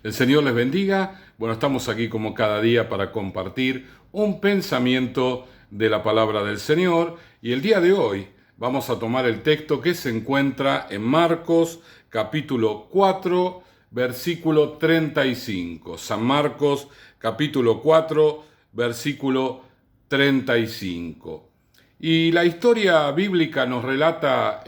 El Señor les bendiga. Bueno, estamos aquí como cada día para compartir un pensamiento de la palabra del Señor. Y el día de hoy vamos a tomar el texto que se encuentra en Marcos capítulo 4, versículo 35. San Marcos capítulo 4, versículo 35. Y la historia bíblica nos relata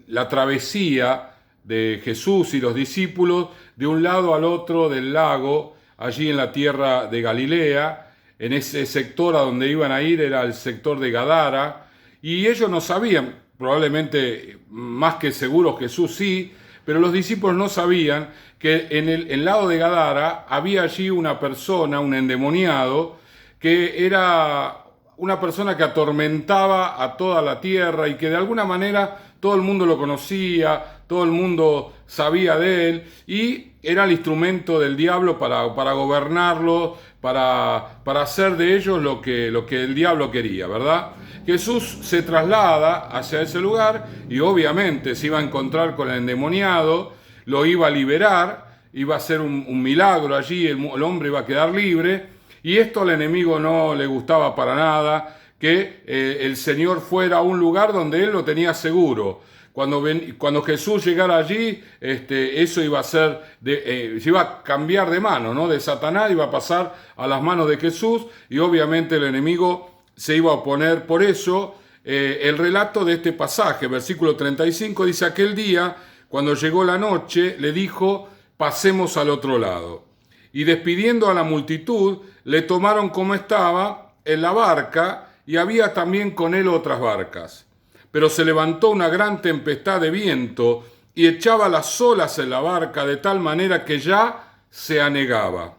la travesía de Jesús y los discípulos de un lado al otro del lago, allí en la tierra de Galilea. En ese sector a donde iban a ir era el sector de Gadara, y ellos no sabían, probablemente más que seguro Jesús sí, pero los discípulos no sabían que en el lado de Gadara había allí una persona, un endemoniado, que era una persona que atormentaba a toda la tierra y que de alguna manera todo el mundo lo conocía, todo el mundo sabía de él, y era el instrumento del diablo para gobernarlo, para hacer de ellos lo que el diablo quería, ¿verdad? Jesús se traslada hacia ese lugar y obviamente se iba a encontrar con el endemoniado, lo iba a liberar, iba a hacer un milagro allí, el hombre iba a quedar libre. Y esto al enemigo no le gustaba para nada, que el Señor fuera a un lugar donde él lo tenía seguro. Cuando Jesús llegara allí, eso iba a ser, se iba a cambiar de mano, ¿no? De Satanás iba a pasar a las manos de Jesús, y obviamente el enemigo se iba a oponer. Por eso el relato de este pasaje, versículo 35, dice: aquel día, cuando llegó la noche, le dijo: pasemos al otro lado. Y despidiendo a la multitud, le tomaron como estaba en la barca, y había también con él otras barcas. Pero se levantó una gran tempestad de viento y echaba las olas en la barca de tal manera que ya se anegaba.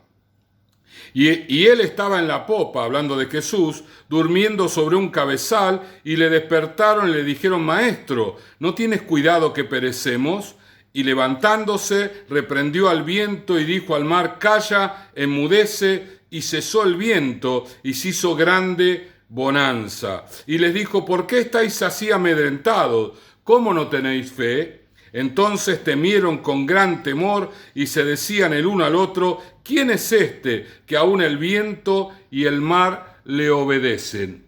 Y él estaba en la popa, hablando de Jesús, durmiendo sobre un cabezal, y le despertaron y le dijeron: Maestro, ¿no tienes cuidado que perecemos? Y levantándose, reprendió al viento y dijo al mar: calla, enmudece. Y cesó el viento y se hizo grande bonanza. Y les dijo: ¿por qué estáis así amedrentados? ¿Cómo no tenéis fe? Entonces temieron con gran temor y se decían el uno al otro: ¿quién es este que aún el viento y el mar le obedecen?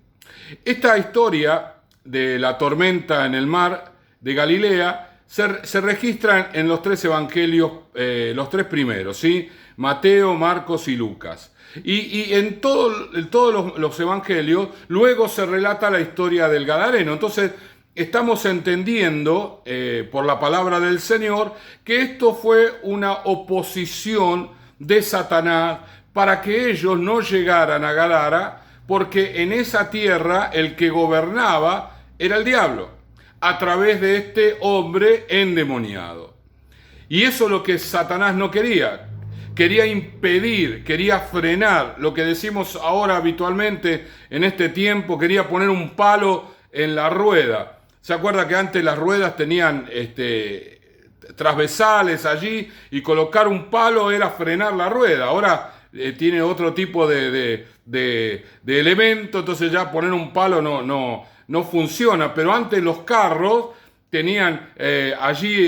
Esta historia de la tormenta en el mar de Galilea se registra en los tres evangelios, los tres primeros, ¿sí? Mateo, Marcos y Lucas. Y en todos los evangelios luego se relata la historia del Gadareno. Entonces estamos entendiendo por la palabra del Señor que esto fue una oposición de Satanás para que ellos no llegaran a Gadara, porque en esa tierra el que gobernaba era el diablo, a través de este hombre endemoniado. Y eso es lo que Satanás no quería. Quería impedir, quería frenar, lo que decimos ahora habitualmente en este tiempo, quería poner un palo en la rueda. ¿Se acuerda que antes las ruedas tenían transversales allí, y colocar un palo era frenar la rueda? Ahora tiene otro tipo de elemento, entonces ya poner un palo no funciona. Pero antes los carros tenían allí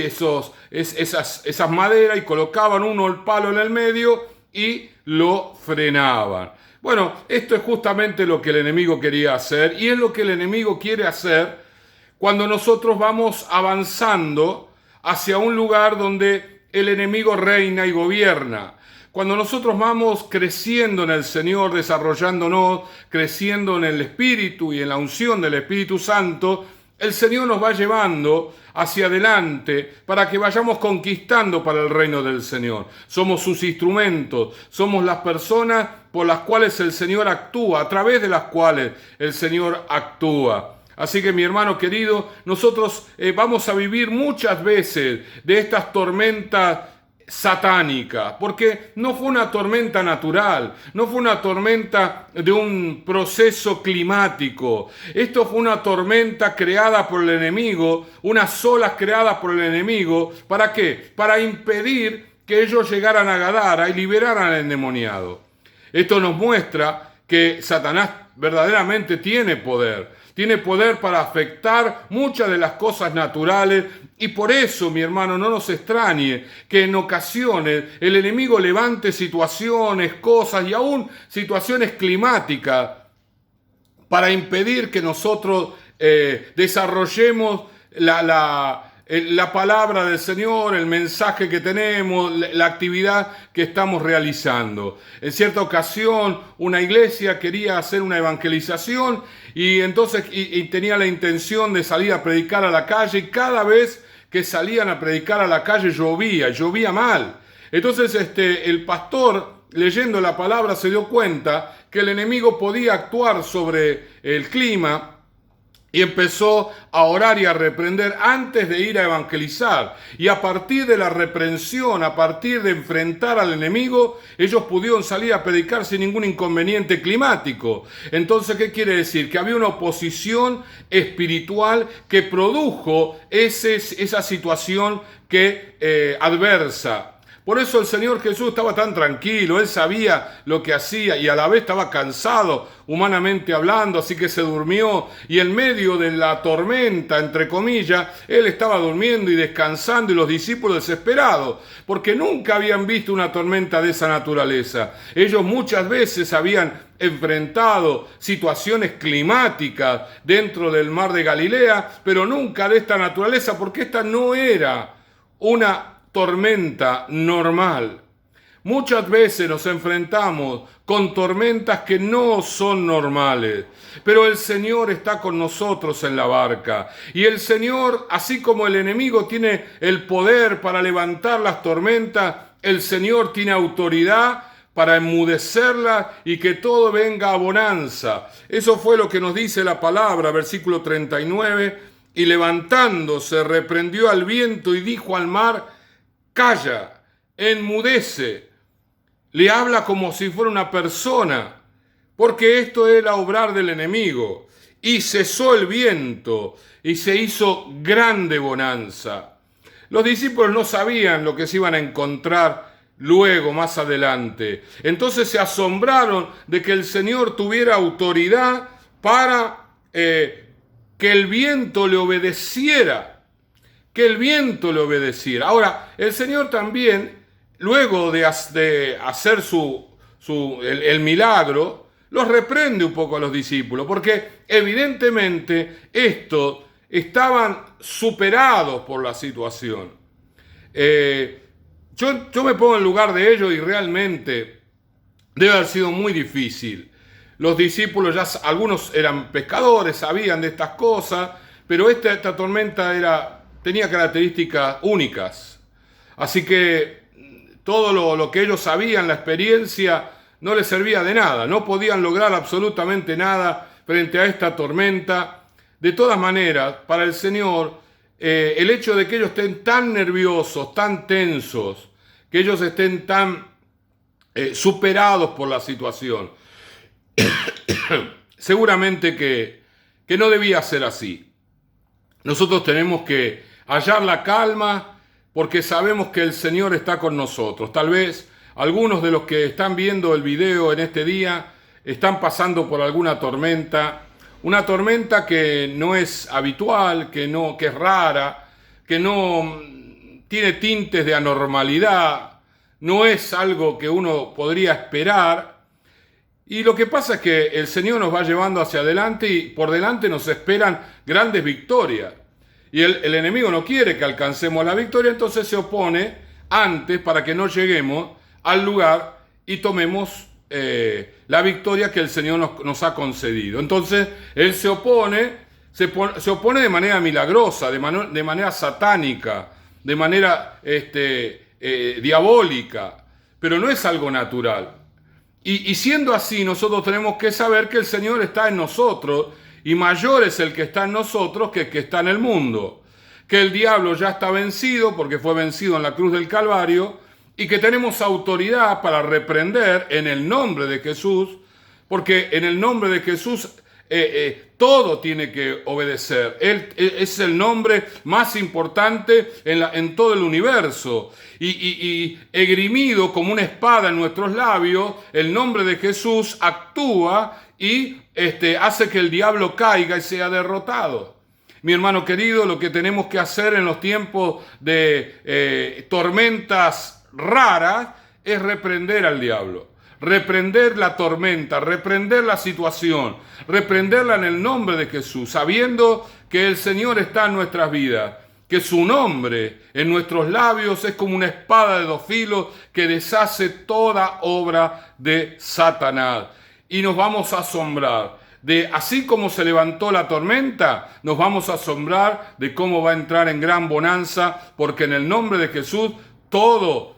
esas maderas, y colocaban uno el palo en el medio y lo frenaban. Bueno, esto es justamente lo que el enemigo quería hacer, y es lo que el enemigo quiere hacer cuando nosotros vamos avanzando hacia un lugar donde el enemigo reina y gobierna. Cuando nosotros vamos creciendo en el Señor, desarrollándonos, creciendo en el Espíritu y en la unción del Espíritu Santo, el Señor nos va llevando hacia adelante para que vayamos conquistando para el reino del Señor. Somos sus instrumentos, somos las personas por las cuales el Señor actúa, a través de las cuales el Señor actúa. Así que, mi hermano querido, nosotros vamos a vivir muchas veces de estas tormentas satánica, porque no fue una tormenta natural, no fue una tormenta de un proceso climático. Esto fue una tormenta creada por el enemigo, unas olas creadas por el enemigo. ¿Para qué? Para impedir que ellos llegaran a Gadara y liberaran al endemoniado. Esto nos muestra que Satanás verdaderamente tiene poder tiene poder para afectar muchas de las cosas naturales. Y por eso, mi hermano, no nos extrañe que en ocasiones el enemigo levante situaciones, cosas y aún situaciones climáticas para impedir que nosotros desarrollemos la palabra del Señor, el mensaje que tenemos, la actividad que estamos realizando. En cierta ocasión, una iglesia quería hacer una evangelización y entonces tenía la intención de salir a predicar a la calle, y cada vez que salían a predicar a la calle llovía mal. Entonces el pastor, leyendo la palabra, se dio cuenta que el enemigo podía actuar sobre el clima y empezó a orar y a reprender antes de ir a evangelizar. Y a partir de la reprensión, a partir de enfrentar al enemigo, ellos pudieron salir a predicar sin ningún inconveniente climático. Entonces, ¿qué quiere decir? Que había una oposición espiritual que produjo esa situación adversa. Por eso el Señor Jesús estaba tan tranquilo, Él sabía lo que hacía y a la vez estaba cansado, humanamente hablando, así que se durmió. Y en medio de la tormenta, entre comillas, Él estaba durmiendo y descansando, y los discípulos desesperados, porque nunca habían visto una tormenta de esa naturaleza. Ellos muchas veces habían enfrentado situaciones climáticas dentro del mar de Galilea, pero nunca de esta naturaleza, porque esta no era una tormenta normal. Muchas veces nos enfrentamos con tormentas que no son normales, pero el Señor está con nosotros en la barca. Y el Señor, así como el enemigo tiene el poder para levantar las tormentas, el Señor tiene autoridad para enmudecerlas y que todo venga a bonanza. Eso fue lo que nos dice la palabra, versículo 39, y levantándose reprendió al viento y dijo al mar: calla, enmudece. Le habla como si fuera una persona, porque esto era obrar del enemigo. Y cesó el viento y se hizo grande bonanza. Los discípulos no sabían lo que se iban a encontrar luego, más adelante. Entonces se asombraron de que el Señor tuviera autoridad para que el viento le obedeciera. Que el viento le obedeciera. Ahora, el Señor también, luego de hacer el milagro, los reprende un poco a los discípulos, porque evidentemente estos estaban superados por la situación. Yo me pongo en lugar de ellos y realmente debe haber sido muy difícil. Los discípulos, algunos eran pescadores, sabían de estas cosas, pero esta tormenta tenía características únicas. Así que todo lo que ellos sabían, la experiencia, no les servía de nada. No podían lograr absolutamente nada frente a esta tormenta. De todas maneras, para el Señor, el hecho de que ellos estén tan nerviosos, tan tensos, que ellos estén tan superados por la situación, seguramente que no debía ser así. Nosotros tenemos que hallar la calma porque sabemos que el Señor está con nosotros. Tal vez algunos de los que están viendo el video en este día están pasando por alguna tormenta, una tormenta que no es habitual, que es rara, que no tiene tintes de anormalidad, no es algo que uno podría esperar. Y lo que pasa es que el Señor nos va llevando hacia adelante y por delante nos esperan grandes victorias. Y el enemigo no quiere que alcancemos la victoria, entonces se opone antes para que no lleguemos al lugar y tomemos la victoria que el Señor nos ha concedido. Entonces Él se opone de manera milagrosa, de manera satánica, de manera diabólica, pero no es algo natural. Y siendo así, nosotros tenemos que saber que el Señor está en nosotros, y mayor es el que está en nosotros que el que está en el mundo. Que el diablo ya está vencido porque fue vencido en la cruz del Calvario y que tenemos autoridad para reprender en el nombre de Jesús, porque en el nombre de Jesús todo tiene que obedecer. Él es el nombre más importante en todo el universo. Y esgrimido como una espada en nuestros labios, el nombre de Jesús actúa y hace que el diablo caiga y sea derrotado. Mi hermano querido, lo que tenemos que hacer en los tiempos de tormentas raras es reprender al diablo. Reprender la tormenta, reprender la situación, reprenderla en el nombre de Jesús, sabiendo que el Señor está en nuestras vidas, que su nombre en nuestros labios es como una espada de dos filos que deshace toda obra de Satanás. Y nos vamos a asombrar. Así como se levantó la tormenta, nos vamos a asombrar de cómo va a entrar en gran bonanza, porque en el nombre de Jesús todo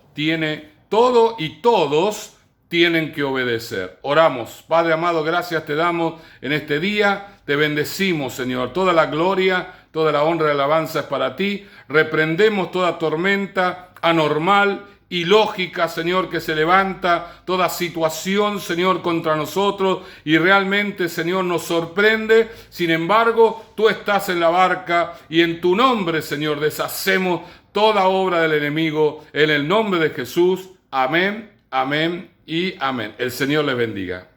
y todos tienen que obedecer. Oramos. Padre amado, gracias te damos en este día. Te bendecimos, Señor. Toda la gloria, toda la honra y alabanza es para ti. Reprendemos toda tormenta anormal, ilógica, Señor, que se levanta, toda situación, Señor, contra nosotros, y realmente, Señor, nos sorprende. Sin embargo, tú estás en la barca y en tu nombre, Señor, deshacemos toda obra del enemigo en el nombre de Jesús. Amén, amén y amén. El Señor les bendiga.